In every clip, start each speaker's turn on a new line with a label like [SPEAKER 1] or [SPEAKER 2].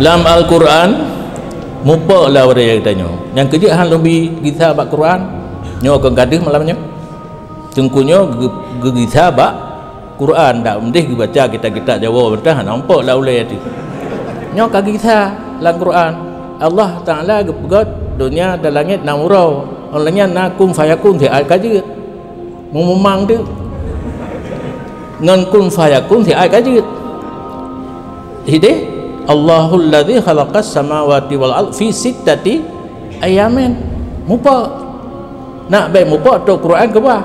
[SPEAKER 1] Dalam Al-Quran mupa lah orang yang tanya yang kerja hang lebih kita bak Quran nyo akan gaduh malamnya tengkunya kita bak Quran dak mendih baca kita Jawa bedah nampak lah oleh itu nyo ka kita dalam Quran Allah Taala gepegat dunia dan langit na urau olehnya na kum fayakun thì ai kaji memang tu ngan kum fayakun thì ai kaji hideh Allahul ladzi khalaqas samawati wal ard fi sittati ayamin mupa nak baik mupa tu Quran ke bah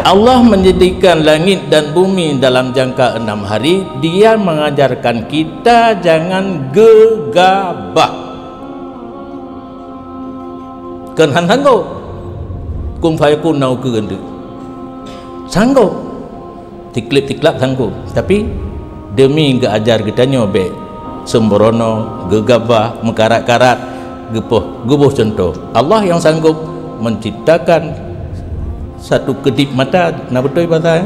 [SPEAKER 1] Allah menjadikan langit dan bumi dalam jangka 6 hari. Dia mengajarkan kita jangan gegabah kan han sanggup kum fayakun nau ke gendu sanggup tiklip-tiklap sanggup tapi demi keajar kita nyobek sembrono gegabah mekarat-karat gebuh contoh Allah yang sanggup menciptakan satu kedip mata nak betul bahasa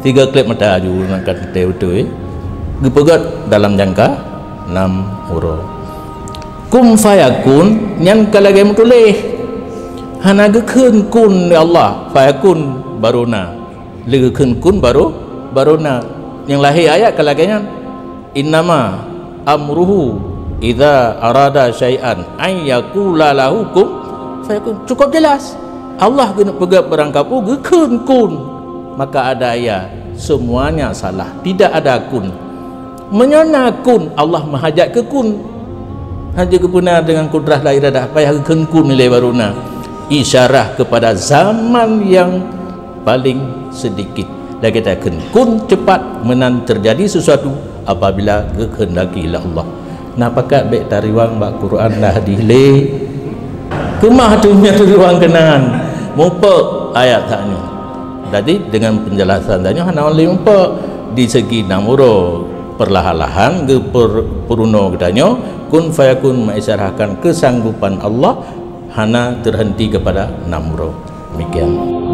[SPEAKER 1] 3 klip mata aju nak kata betul gepegat dalam jangka 6 huruf kum fayakun yang kalage mutuleh hana gekeun kun ya Allah fayakun baruna legekeun kun baruna yang lahir ayat kalaganya innama amruhu idza arada syai'an ay yaqula lahu kun fayakun cukup jelas Allah kena pegat berangkapu gekeun kun maka ada ayat semuanya salah tidak ada kun menyana kun Allah menghajat ke kun haja kepuna dengan kudrah la iradah payah gekeun kun nilai baruna isyarah kepada zaman yang paling sedikit dan kita akan kun cepat menan terjadi sesuatu apabila kehendaki Allah. Nah pakat baik tariwang bak Quran dah dile kemah tu nya tariwang kenan mupa ayat taknya. Jadi dengan penjelasan tanya hana oleh mupa di segi namuro perlahan-lahan ke peruno katanya kun fayakun mengisyarahkan kesanggupan Allah hana terhenti kepada namuro. Demikian.